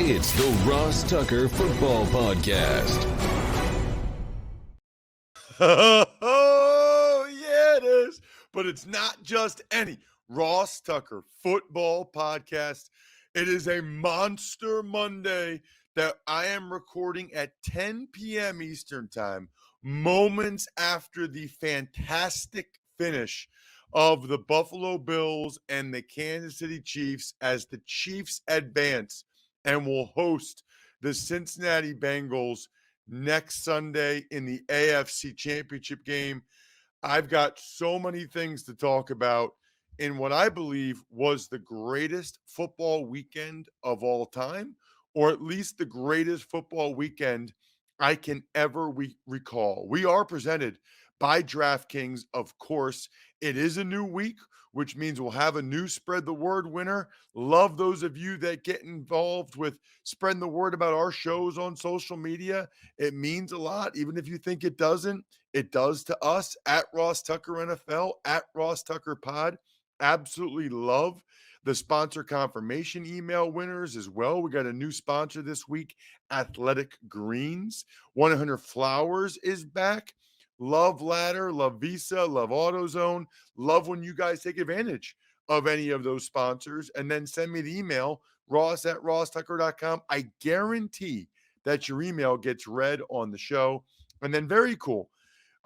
It's the Ross Tucker Football Podcast. Oh, yeah, it is. But it's not just any Ross Tucker Football Podcast. It is a Monster Monday that I am recording at 10 p.m. Eastern Time, moments after the fantastic finish of the Buffalo Bills and the Kansas City Chiefs, as the Chiefs advance and will host the Cincinnati Bengals next Sunday in the AFC Championship game. I've got so many things to talk about in what I believe was the greatest football weekend of all time, or at least the greatest football weekend I can ever recall. We are presented by DraftKings, of course. It is a new week, which means we'll have a new Spread the Word winner. Love those of you that get involved with spreading the word about our shows on social media. It means a lot, even if you think it doesn't. It does to us at Ross Tucker NFL, at Ross Tucker Pod. Absolutely love the sponsor confirmation email winners as well. We got a new sponsor this week, Athletic Greens. 100 Flowers is back. Love Ladder, love Visa, love AutoZone. Love when you guys take advantage of any of those sponsors, and then send me the email, ross@rosstucker.com. I guarantee that your email gets read on the show. And then very cool,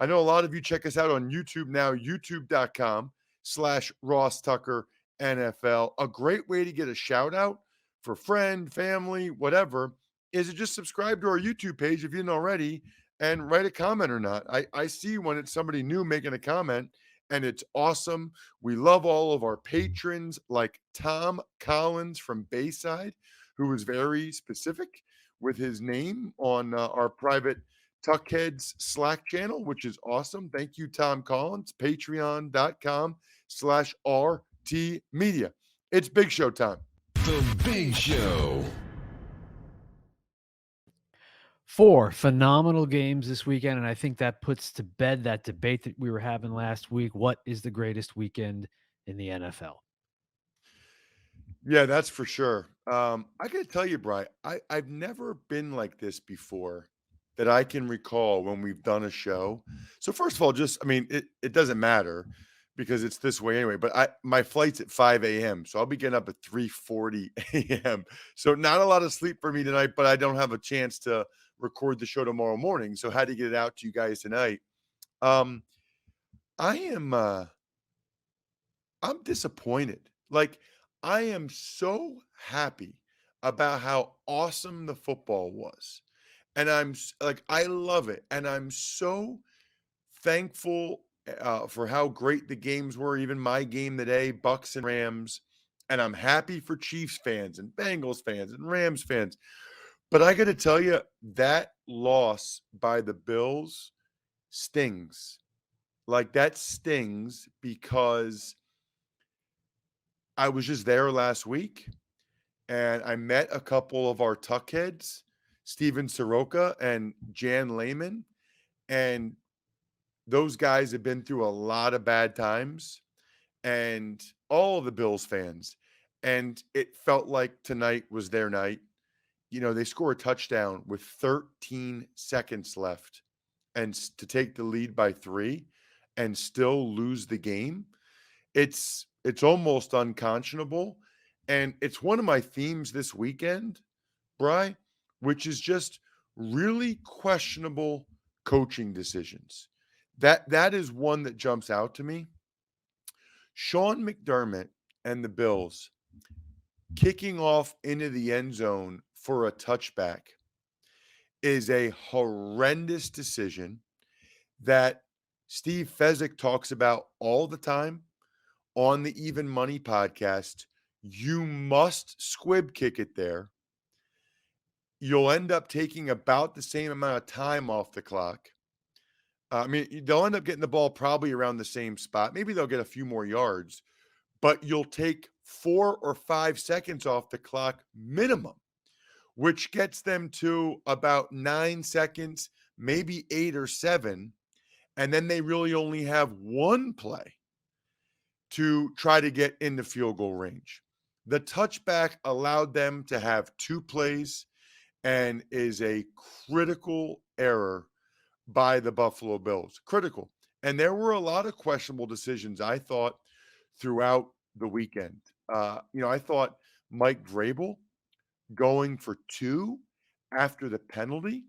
I know a lot of you check us out on YouTube now, youtube.com/Ross Tucker NFL. A great way to get a shout out for friend, family, whatever, is to just subscribe to our YouTube page if you didn't already and write a comment or not. I see when it's somebody new making a comment, and it's awesome. We love all of our patrons like Tom Collins from Bayside, who was very specific with his name on our private Tuckheads Slack channel, which is awesome. Thank you, Tom Collins. Patreon.com/RT Media. It's Big Show time. The Big Show. 4 phenomenal games this weekend, and I think that puts to bed that debate that we were having last week. What is the greatest weekend in the NFL? Yeah, that's for sure. I got to tell you, Bri, I've never been like this before that I can recall when we've done a show. So first of all, it doesn't matter because it's this way anyway, but my flight's at 5 a.m., so I'll be getting up at 3:40 a.m. So not a lot of sleep for me tonight, but I don't have a chance to record the show tomorrow morning, so had to get it out to you guys tonight. I'm disappointed. Like, I am so happy about how awesome the football was. And I love it. And I'm so thankful for how great the games were, even my game today, Bucks and Rams. And I'm happy for Chiefs fans and Bengals fans and Rams fans. But I got to tell you, that loss by the Bills stings. Like, that stings because I was just there last week and I met a couple of our Tuckheads, Steven Soroka and Jan Lehman. And those guys have been through a lot of bad times, and all of the Bills fans. And it felt like tonight was their night. You know, they score a touchdown with 13 seconds left and to take the lead by 3 and still lose the game. It's almost unconscionable. And it's one of my themes this weekend, Bri, which is just really questionable coaching decisions. That is one that jumps out to me. Sean McDermott and the Bills kicking off into the end zone for a touchback is a horrendous decision that Steve Fezzik talks about all the time on the Even Money podcast. You must squib kick it there. You'll end up taking about the same amount of time off the clock. They'll end up getting the ball probably around the same spot. Maybe they'll get a few more yards, but you'll take 4 or 5 seconds off the clock minimum, which gets them to about 9 seconds, maybe 8 or 7. And then they really only have one play to try to get into field goal range. The touchback allowed them to have 2 plays and is a critical error by the Buffalo Bills. Critical. And there were a lot of questionable decisions, I thought, throughout the weekend. I thought Mike Vrabel going for 2 after the penalty,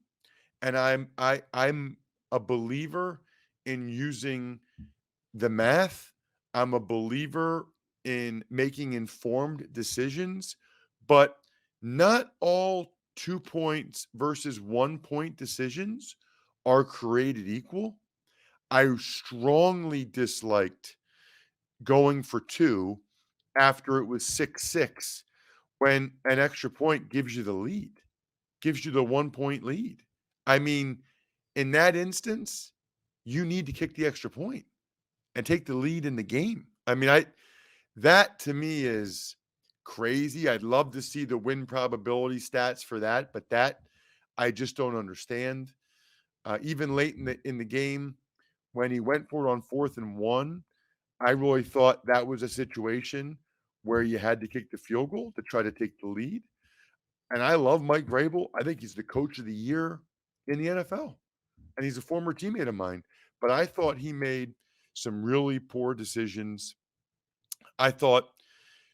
and I'm a believer in using the math. I'm a believer in making informed decisions, but not all 2 points versus 1 point decisions are created equal. I strongly disliked going for 2 after it was 6-6 when an extra point gives you the lead, gives you the 1 point lead. I mean, in that instance, you need to kick the extra point and take the lead in the game. I mean, that to me is crazy. I'd love to see the win probability stats for that, but that I just don't understand. Even late in the game, when he went for it on 4th and 1, I really thought that was a situation where you had to kick the field goal to try to take the lead. And I love Mike Vrabel. I think he's the coach of the year in the NFL, and he's a former teammate of mine. But I thought he made some really poor decisions. I thought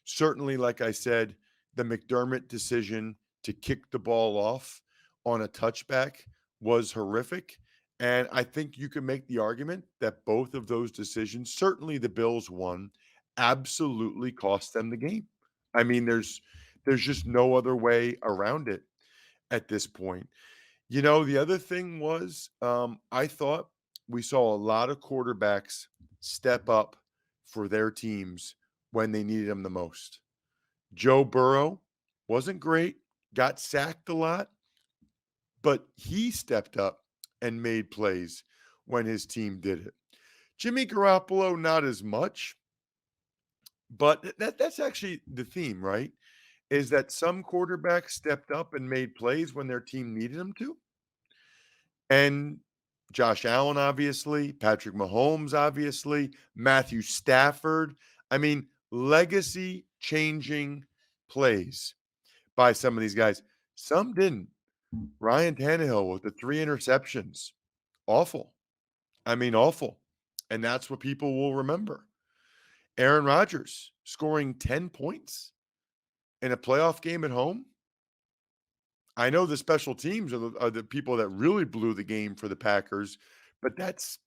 certainly, like I said, the McDermott decision to kick the ball off on a touchback was horrific. And I think you can make the argument that both of those decisions, certainly the Bills one, absolutely cost them the game. I mean, there's just no other way around it at this point. The other thing was, I thought we saw a lot of quarterbacks step up for their teams when they needed them the most. Joe Burrow wasn't great, got sacked a lot, but he stepped up and made plays when his team did it. Jimmy Garoppolo, not as much, but that's actually the theme, right? Is that some quarterbacks stepped up and made plays when their team needed them to. And Josh Allen, obviously, Patrick Mahomes, obviously, Matthew Stafford. I mean, legacy changing plays by some of these guys. Some didn't. Ryan Tannehill with the 3 interceptions. Awful. I mean, awful. And that's what people will remember. Aaron Rodgers scoring 10 points in a playoff game at home. I know the special teams are the people that really blew the game for the Packers, but that's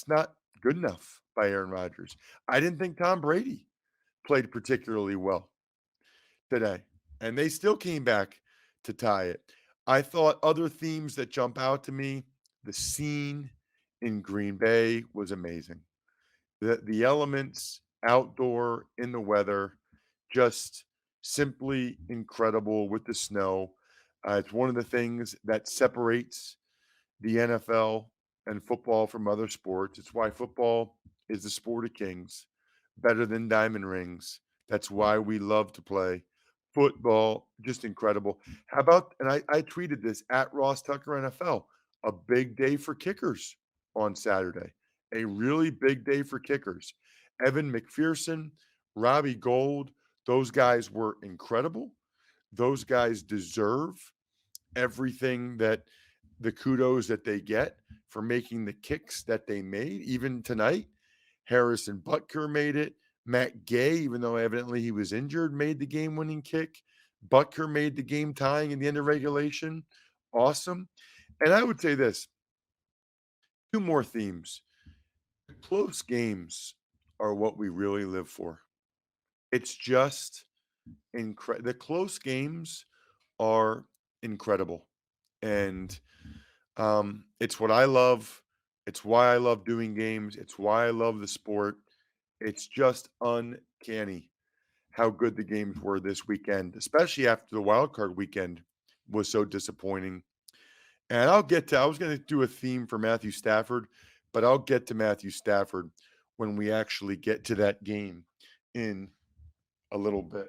not good enough by Aaron Rodgers. I didn't think Tom Brady played particularly well today, and they still came back to tie it. I thought other themes that jump out to me, the scene in Green Bay was amazing. The elements outdoor in the weather, just simply incredible with the snow. It's one of the things that separates the NFL and football from other sports. It's why football is the sport of kings, better than diamond rings. That's why we love to play football. Just incredible. How about, and I tweeted this at Ross Tucker NFL, a big day for kickers on Saturday, a really big day for kickers. Evan McPherson, Robbie Gould, those guys were incredible. Those guys deserve everything that the kudos that they get for making the kicks that they made. Even tonight, Harrison Butker made it. Matt Gay, even though evidently he was injured, made the game-winning kick. Butker made the game tying in the end of regulation. Awesome. And I would say this, 2 more themes. Close games are what we really live for. It's just incredible. The close games are incredible. And it's what I love. It's why I love doing games. It's why I love the sport. It's just uncanny how good the games were this weekend, especially after the wild card weekend was so disappointing. And I was going to do a theme for Matthew Stafford, but I'll get to Matthew Stafford when we actually get to that game in a little bit.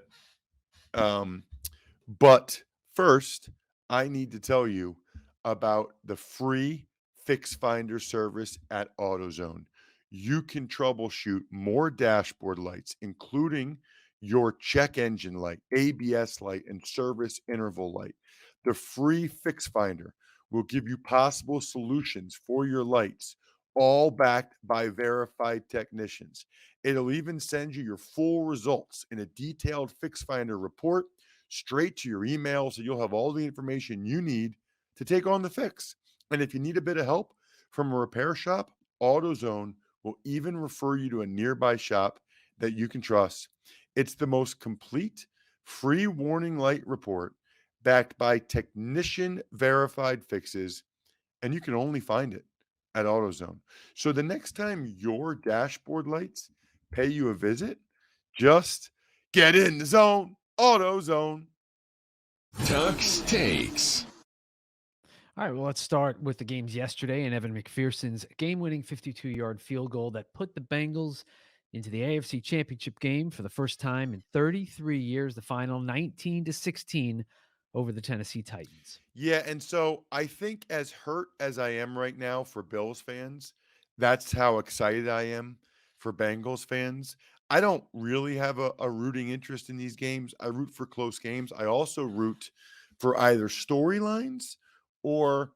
But first, I need to tell you about the free Fix Finder service at Autozone. You can troubleshoot more dashboard lights, including your check engine light, ABS light, and service interval light. The free Fix Finder will give you possible solutions for your lights, all backed by verified technicians. It'll even send you your full results in a detailed Fix Finder report straight to your email, so you'll have all the information you need to take on the fix. And if you need a bit of help from a repair shop, AutoZone will even refer you to a nearby shop that you can trust. It's the most complete free warning light report backed by technician verified fixes, and you can only find it at AutoZone. So the next time your dashboard lights pay you a visit, just get in the zone. AutoZone. Tuck's Takes. All right, well, let's start with the games yesterday and Evan McPherson's game-winning 52-yard field goal that put the Bengals into the AFC Championship game for the first time in 33 years, the final 19-16 over the Tennessee Titans. Yeah, and so I think as hurt as I am right now for Bills fans, that's how excited I am for Bengals fans. I don't really have a rooting interest in these games. I root for close games. I also root for either storylines or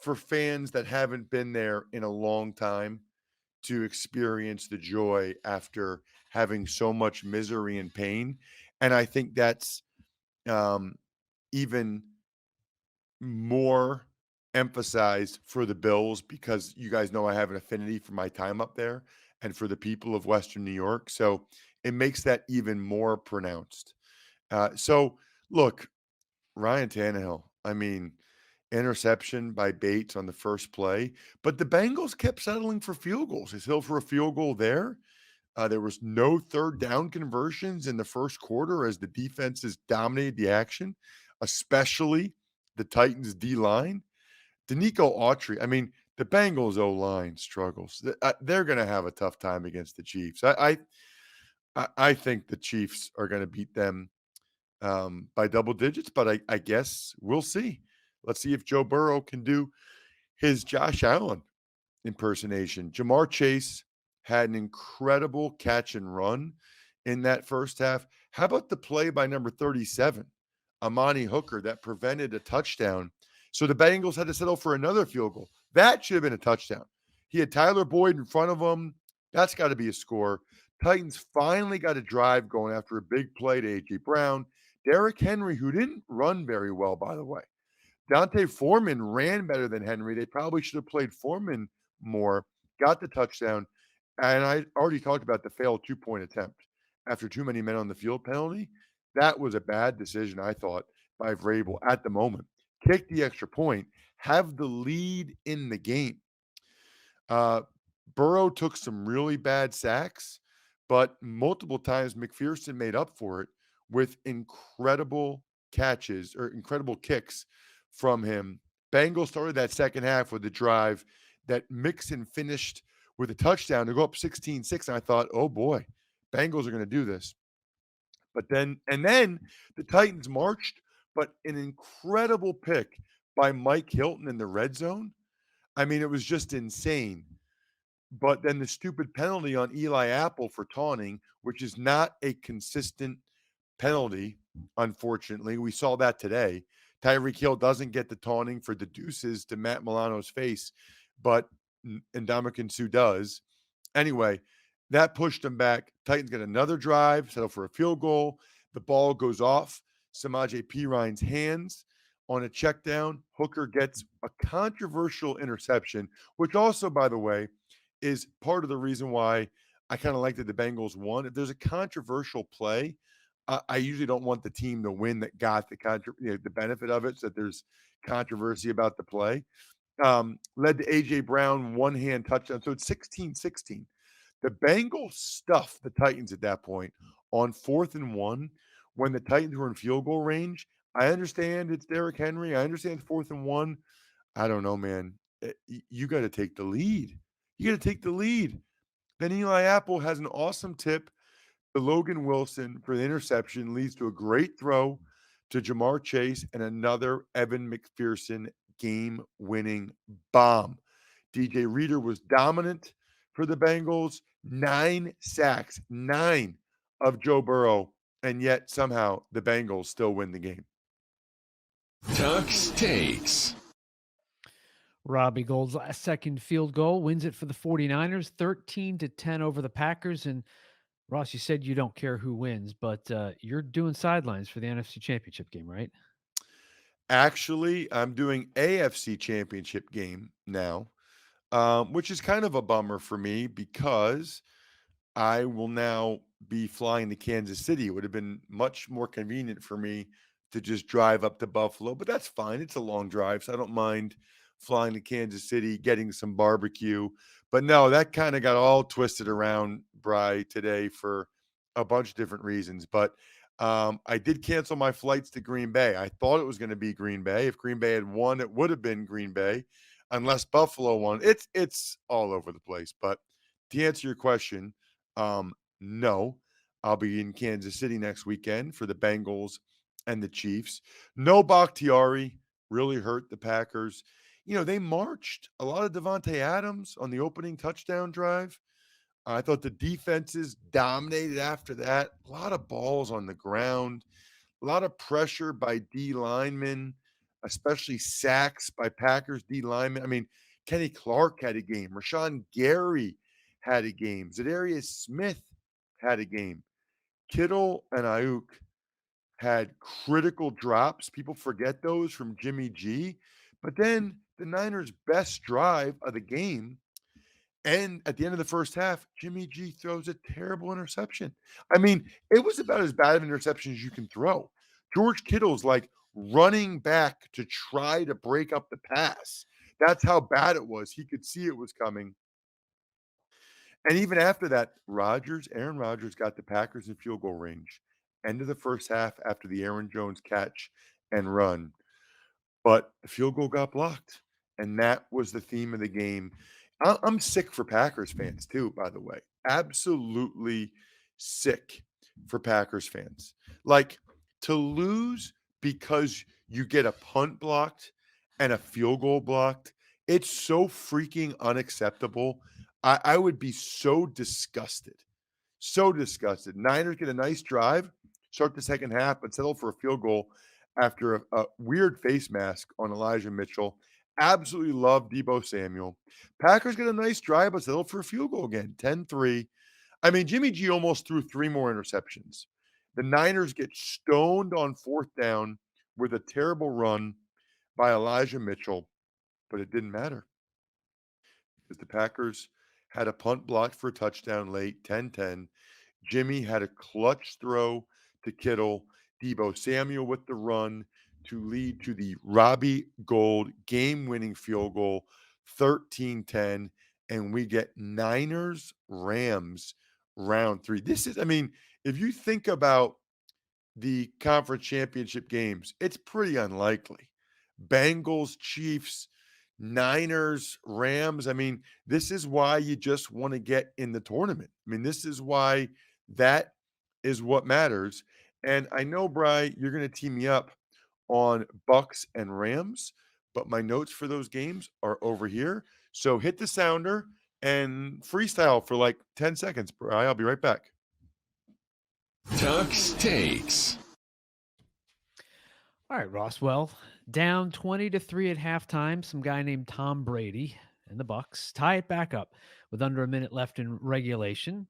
for fans that haven't been there in a long time to experience the joy after having so much misery and pain. And I think that's even more emphasized for the Bills because you guys know I have an affinity for my time up there and for the people of Western New York. So it makes that even more pronounced. So look, Ryan Tannehill, I mean, interception by Bates on the first play, but the Bengals kept settling for field goals. They settled for a field goal there. There was no third down conversions in the first quarter as the defenses dominated the action, especially the Titans D line. Danico Autry, I mean, the Bengals O line struggles. They're going to have a tough time against the Chiefs. I think the Chiefs are going to beat them by double digits, but I guess we'll see. Let's see if Joe Burrow can do his Josh Allen impersonation. Jamar Chase had an incredible catch and run in that first half. How about the play by number 37, Amani Hooker, that prevented a touchdown? So the Bengals had to settle for another field goal. That should have been a touchdown. He had Tyler Boyd in front of him. That's got to be a score. Titans finally got a drive going after a big play to A.J. Brown. Derrick Henry, who didn't run very well, by the way. Dante Foreman ran better than Henry. They probably should have played Foreman more, got the touchdown. And I already talked about the failed 2-point attempt after too many men on the field penalty. That was a bad decision, I thought, by Vrabel at the moment. Kick the extra point, have the lead in the game. Burrow took some really bad sacks, but multiple times McPherson made up for it with incredible catches or incredible kicks from him. Bengals started that second half with a drive that Mixon finished with a touchdown to go up 16-6. And I thought, oh boy, Bengals are going to do this. But then the Titans marched, but an incredible pick by Mike Hilton in the red zone. I mean, it was just insane. But then the stupid penalty on Eli Apple for taunting, which is not a consistent penalty, unfortunately. We saw that today. Tyreek Hill doesn't get the taunting for the deuces to Matt Milano's face, but Ndamukong Suh does. Anyway, that pushed them back. Titans get another drive, settle for a field goal. The ball goes off Samaje Perine's hands on a check down. Hooker gets a controversial interception, which also, by the way, is part of the reason why I kind of like that the Bengals won. If there's a controversial play, I usually don't want the team to win that got the benefit of it, so that there's controversy about the play. Led to A.J. Brown, one-hand touchdown. So it's 16-16. The Bengals stuffed the Titans at that point on 4th and 1 when the Titans were in field goal range. I understand it's Derrick Henry. I understand it's 4th and 1. I don't know, man. You got to take the lead. You got to take the lead. Then Eli Apple has an awesome tip to Logan Wilson for the interception, leads to a great throw to Jamar Chase and another Evan McPherson game-winning bomb. DJ Reader was dominant for the Bengals. 9 sacks, 9 of Joe Burrow and yet somehow the Bengals still win the game. Tuck's Takes. Robbie Gould's last second field goal wins it for the 49ers, 13-10 over the Packers. And Ross, you said you don't care who wins, but you're doing sidelines for the NFC Championship game, right? Actually, I'm doing AFC Championship game now, which is kind of a bummer for me because I will now be flying to Kansas City. It would have been much more convenient for me to just drive up to Buffalo, but that's fine. It's a long drive, so I don't mind flying to Kansas City, getting some barbecue. But no, that kind of got all twisted around, Bry, today for a bunch of different reasons. But I did cancel my flights to Green Bay. I thought it was going to be Green Bay. If Green Bay had won, it would have been Green Bay, unless Buffalo won. It's all over the place. But to answer your question, no, I'll be in Kansas City next weekend for the Bengals and the Chiefs. No Bakhtiari really hurt the Packers. You know, they marched a lot of Devontae Adams on the opening touchdown drive. I thought the defenses dominated after that. A lot of balls on the ground, a lot of pressure by D linemen, especially sacks by Packers D linemen. I mean, Kenny Clark had a game. Rashawn Gary had a game. Zadarius Smith had a game. Kittle and Ayuk had critical drops. People forget those from Jimmy G. But then the Niners' best drive of the game, and at the end of the first half, Jimmy G throws a terrible interception. I mean, it was about as bad of an interception as you can throw. George Kittle's like running back to try to break up the pass. That's how bad it was. He could see it was coming. And even after that, Aaron Rodgers got the Packers in field goal range. End of the first half after the Aaron Jones catch and run. But the field goal got blocked. And that was the theme of the game. I'm sick for Packers fans too, by the way. Absolutely sick for Packers fans. Like to lose because you get a punt blocked and a field goal blocked, it's so freaking unacceptable. I would be so disgusted. So disgusted. Niners get a nice drive, start the second half, but settle for a field goal after a weird face mask on Elijah Mitchell. Absolutely love Debo Samuel. Packers get a nice drive, but settle for a field goal again, 10-3. I mean, Jimmy G almost threw three more interceptions. The Niners get stoned on fourth down with a terrible run by Elijah Mitchell, but it didn't matter because the Packers had a punt blocked for a touchdown late, 10-10. Jimmy had a clutch throw to Kittle. Debo Samuel with the run to lead to the Robbie Gould game-winning field goal, 13-10. And we get Niners-Rams round three. This is, I mean, if you think about the conference championship games, it's pretty unlikely. Bengals, Chiefs, Niners, Rams. I mean, this is why you just want to get in the tournament. I mean, this is why that is what matters. And I know, Bry, you're going to tee me up on Bucks and Rams, but my notes for those games are over here. So hit the sounder and freestyle for like 10 seconds, Bry. I'll be right back. Tuck's Takes. All right, Ross. Well, down 20-3 at halftime, some guy named Tom Brady and the Bucks tie it back up with under a minute left in regulation.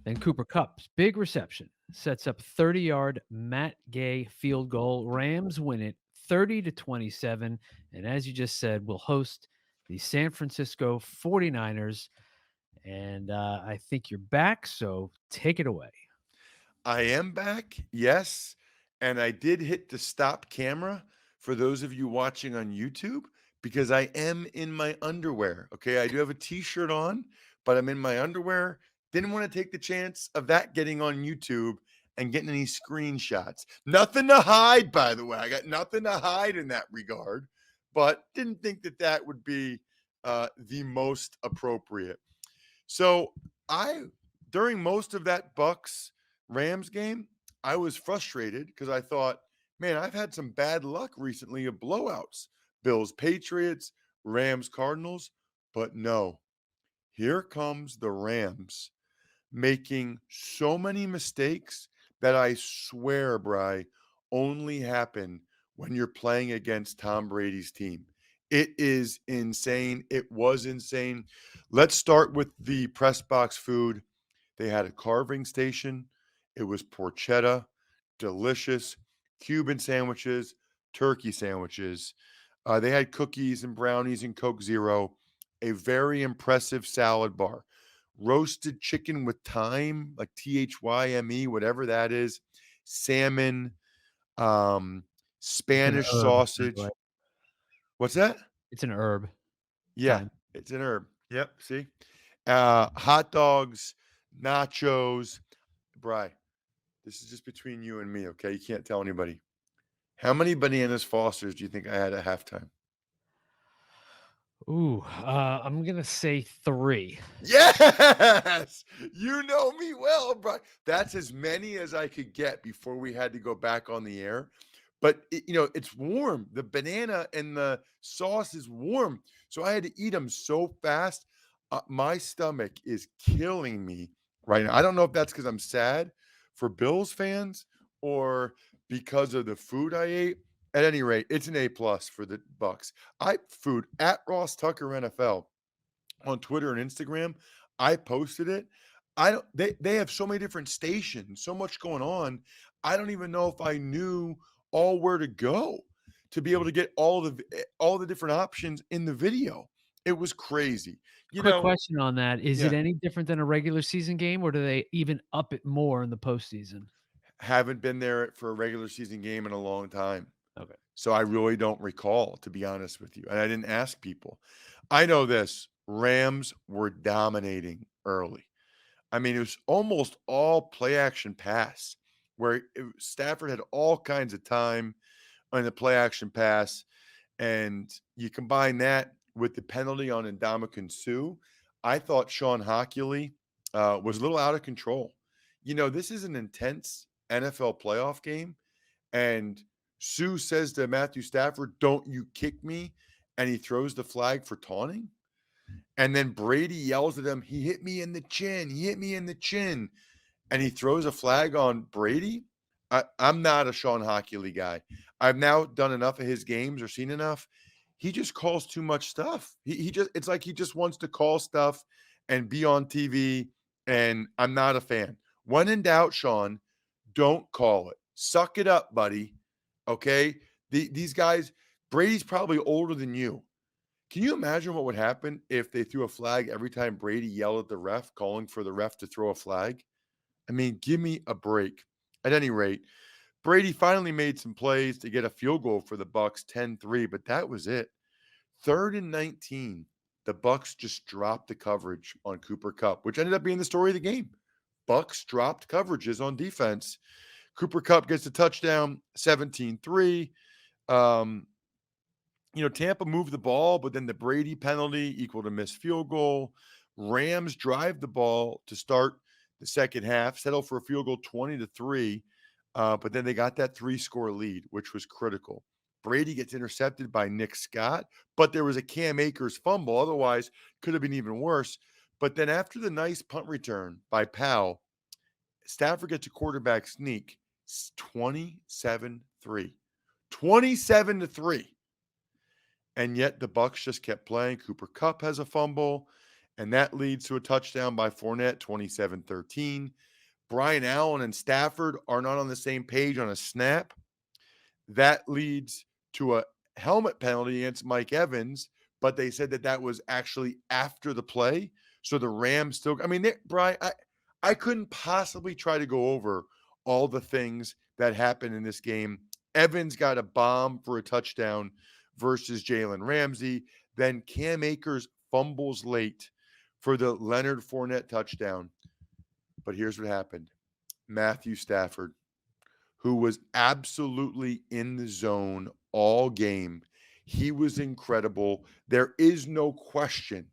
Then Cooper Kupp's big reception sets up 30-yard Matt Gay field goal. Rams win it 30-27, and as you just said, will host the San Francisco 49ers. And I think you're back, so take it away. I am back, yes. And I did hit the stop camera for those of you watching on YouTube because I am in my underwear. Okay. I do have a t shirt on, but I'm in my underwear. Didn't want to take the chance of that getting on YouTube and getting any screenshots. Nothing to hide, by the way. I got nothing to hide in that regard, but didn't think that that would be the most appropriate. So during most of that Bucks Rams game, I was frustrated because I thought, man, I've had some bad luck recently of blowouts. Bills, Patriots, Rams, Cardinals. But no, here comes the Rams making so many mistakes that I swear, Bry, only happen when you're playing against Tom Brady's team. It is insane. It was insane. Let's start with the press box food. They had a carving station. It was porchetta, delicious, Cuban sandwiches, turkey sandwiches. They had cookies and brownies and Coke Zero, a very impressive salad bar, roasted chicken with thyme, like THYME, whatever that is, salmon, It's an Spanish herb, by the way. sausage. What's that? It's an herb. Yeah, Time. it's an herb. Yep. See, hot dogs, nachos. Bry, this is just between you and me, okay? You can't tell anybody. How many bananas Fosters do you think I had at halftime? Ooh, I'm gonna say 3. Yes, you know me well, bro. That's as many as I could get before we had to go back on the air. But it's warm. The banana and the sauce is warm, so I had to eat them so fast. My stomach is killing me right now. I don't know if that's because I'm sad for Bills fans or because of the food I ate. At any rate, it's an A+ for the Bucks. I food at Ross Tucker NFL on Twitter and Instagram. I posted it. I don't they have so many different stations, so much going on. I don't even know if I knew all where to go to be able to get all the different options in the video. It was crazy. You Quick know, question on that. Is it yeah, any different than a regular season game, or do they even up it more in the postseason? haven't been there for a regular season game in a long time. Okay. So I really don't recall, to be honest with you. And I didn't ask people. I know this. Rams were dominating early. I mean, it was almost all play action pass where Stafford had all kinds of time on the play action pass. And you combine that with the penalty on Ndamukong Suh. I thought Sean Hockley was a little out of control. This is an intense NFL playoff game. And Sue says to Matthew Stafford, "Don't you kick me." And he throws the flag for taunting. And then Brady yells at him, "He hit me in the chin. He hit me in the chin." And he throws a flag on Brady. I'm not a Sean Hockley guy. I've now done enough of his games or seen enough. He just calls too much stuff. It's like he just wants to call stuff and be on TV. And I'm not a fan. When in doubt, Sean, don't call it. Suck it up, buddy. Okay. These guys, Brady's probably older than you. Can you imagine what would happen if they threw a flag every time Brady yelled at the ref, calling for the ref to throw a flag? I mean, give me a break. At any rate, Brady finally made some plays to get a field goal for the Bucks 10-3, but that was it. 3rd and 19. The Bucks just dropped the coverage on Cooper Kupp, which ended up being the story of the game. Bucks dropped coverages on defense. Cooper Kupp gets a touchdown, 17-3. Tampa moved the ball, but then the Brady penalty equaled a missed field goal. Rams drive the ball to start the second half, settle for a field goal 20-3, but then they got that 3-score lead, which was critical. Brady gets intercepted by Nick Scott, but there was a Cam Akers fumble. Otherwise, could have been even worse. But then after the nice punt return by Powell, Stafford gets a quarterback sneak, 27-3. 27-3. And yet the Bucks just kept playing. Cooper Kupp has a fumble, and that leads to a touchdown by Fournette, 27-13. Brian Allen and Stafford are not on the same page on a snap. That leads to a helmet penalty against Mike Evans, but they said that was actually after the play. So the Rams still, Brian, I couldn't possibly try to go over all the things that happened in this game. Evans got a bomb for a touchdown versus Jalen Ramsey. Then Cam Akers fumbles late for the Leonard Fournette touchdown. But here's what happened. Matthew Stafford, who was absolutely in the zone all game, he was incredible. There is no question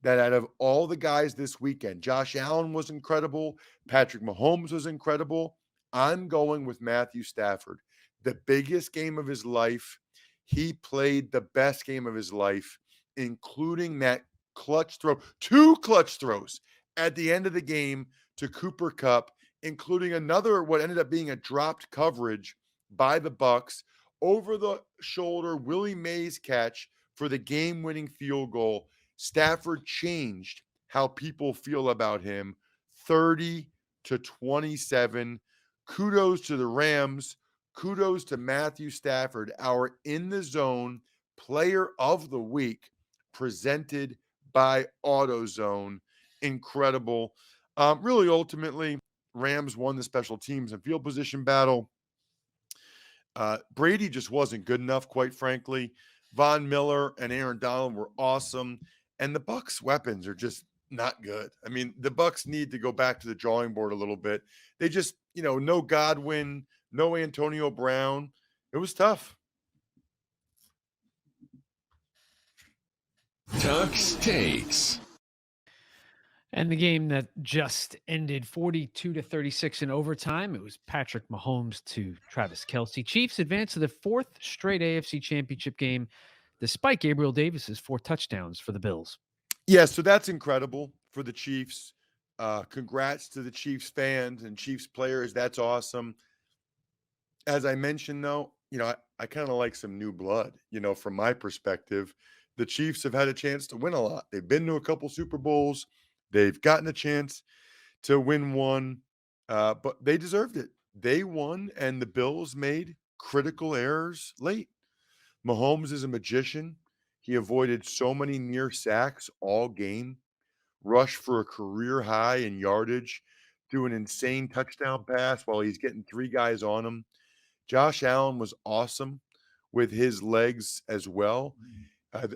that out of all the guys this weekend, Josh Allen was incredible. Patrick Mahomes was incredible. I'm going with Matthew Stafford. The biggest game of his life. He played the best game of his life, including that clutch throw, 2 clutch throws at the end of the game to Cooper Kupp. including another what ended up being a dropped coverage by the Bucs, over the shoulder Willie Mays catch for the game-winning field goal. Stafford changed how people feel about him 30-27. Kudos to the Rams. Kudos to Matthew Stafford, our in the zone player of the week, presented by AutoZone. Incredible. Really, ultimately, Rams won the special teams and field position battle. Brady just wasn't good enough, quite frankly. Von Miller and Aaron Donald were awesome, and the Bucs' weapons are just not good. I mean, the Bucs need to go back to the drawing board a little bit. They just, no Godwin, no Antonio Brown. It was tough. Tuck's Takes. And the game that just ended 42-36 in overtime, it was Patrick Mahomes to Travis Kelce. Chiefs advance to the fourth straight AFC Championship game, despite Gabriel Davis's 4 touchdowns for the Bills. Yeah, so that's incredible for the Chiefs. Congrats to the Chiefs fans and Chiefs players. That's awesome. As I mentioned, though, I kind of like some new blood, from my perspective. The Chiefs have had a chance to win a lot. They've been to a couple Super Bowls. They've gotten a chance to win one, but they deserved it. They won, and the Bills made critical errors late. Mahomes is a magician. He avoided so many near sacks all game, rushed for a career high in yardage, threw an insane touchdown pass while he's getting 3 guys on him. Josh Allen was awesome with his legs as well,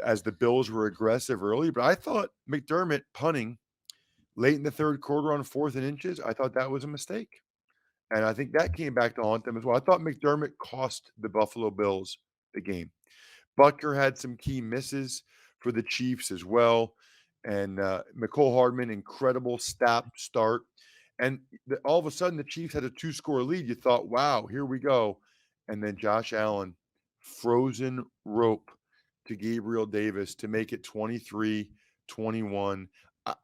as the Bills were aggressive early. But I thought McDermott punting late in the third quarter on 4th and inches, I thought that was a mistake. And I think that came back to haunt them as well. I thought McDermott cost the Buffalo Bills the game. Butker had some key misses for the Chiefs as well. And McCole Hardman, incredible start. And all of a sudden, the Chiefs had a 2-score lead. You thought, wow, here we go. And then Josh Allen, frozen rope to Gabriel Davis to make it 23-21.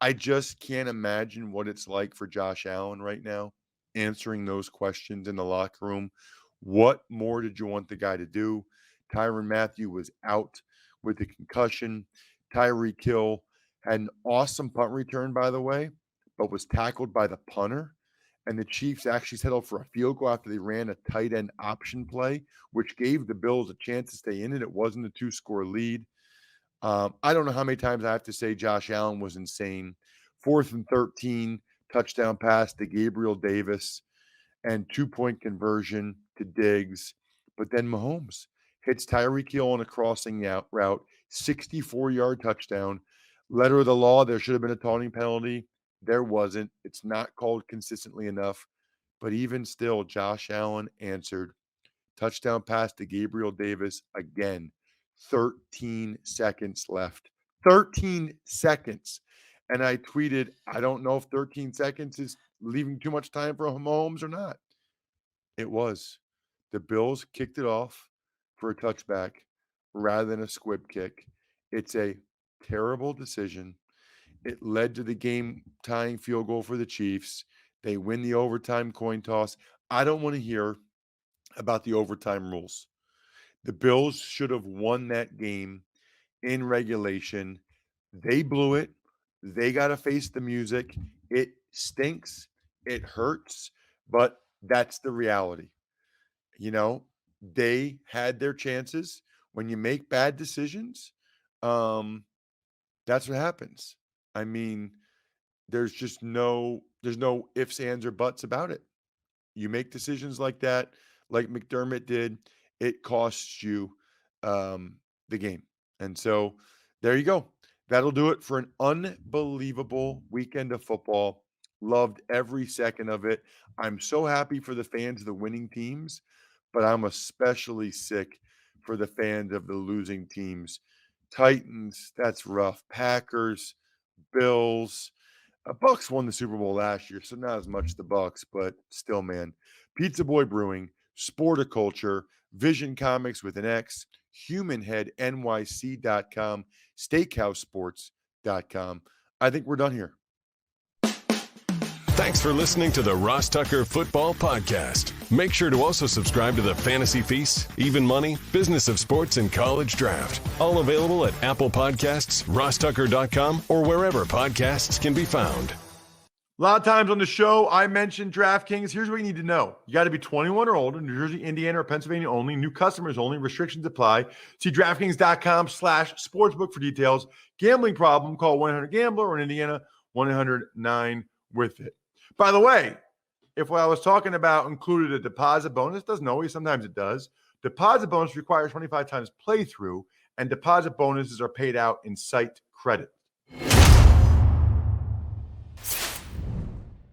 I just can't imagine what it's like for Josh Allen right now, answering those questions in the locker room. What more did you want the guy to do? Tyrann Mathieu was out with the concussion. Tyreek Hill had an awesome punt return, by the way, but was tackled by the punter. And the Chiefs actually settled for a field goal after they ran a tight end option play, which gave the Bills a chance to stay in it. It wasn't a 2-score lead. I don't know how many times I have to say Josh Allen was insane. 4th and 13, touchdown pass to Gabriel Davis, and 2-point conversion to Diggs. But then Mahomes hits Tyreek Hill on a crossing route, 64-yard touchdown. Letter of the law, there should have been a taunting penalty. There wasn't. It's not called consistently enough. But even still, Josh Allen answered. Touchdown pass to Gabriel Davis again. 13 seconds left. 13 seconds. And I tweeted, I don't know if 13 seconds is leaving too much time for Mahomes or not. It was. The Bills kicked it off for a touchback rather than a squib kick. It's a terrible decision. It led to the game-tying field goal for the Chiefs. They win the overtime coin toss. I don't want to hear about the overtime rules. The Bills should have won that game in regulation. They blew it. They got to face the music. It stinks. It hurts, but that's the reality. They had their chances. When you make bad decisions, that's what happens. I mean, there's no ifs, ands, or buts about it. You make decisions like that, like McDermott did, it costs you the game. And so there you go. That'll do it for an unbelievable weekend of football. Loved every second of it. I'm so happy for the fans of the winning teams, but I'm especially sick for the fans of the losing teams. Titans, that's rough. Packers, Bills. Bucks won the Super Bowl last year, so not as much the Bucks, but still, man. Pizza Boy Brewing, Sporticulture, Vision Comics with an X, HumanHeadNYC.com, SteakhouseSports.com. I think we're done here. Thanks for listening to the Ross Tucker Football Podcast. Make sure to also subscribe to the Fantasy Feast, Even Money, Business of Sports, and College Draft. All available at Apple Podcasts, rosstucker.com, or wherever podcasts can be found. A lot of times on the show, I mentioned DraftKings. Here's what you need to know. You got to be 21 or older, New Jersey, Indiana, or Pennsylvania only. New customers only. Restrictions apply. See DraftKings.com/sportsbook for details. Gambling problem, call 1-800-GAMBLER, or in Indiana, 1-800-9-WITH-IT. By the way, if what I was talking about included a deposit bonus, doesn't always, sometimes it does. Deposit bonus requires 25 times playthrough, and deposit bonuses are paid out in site credit.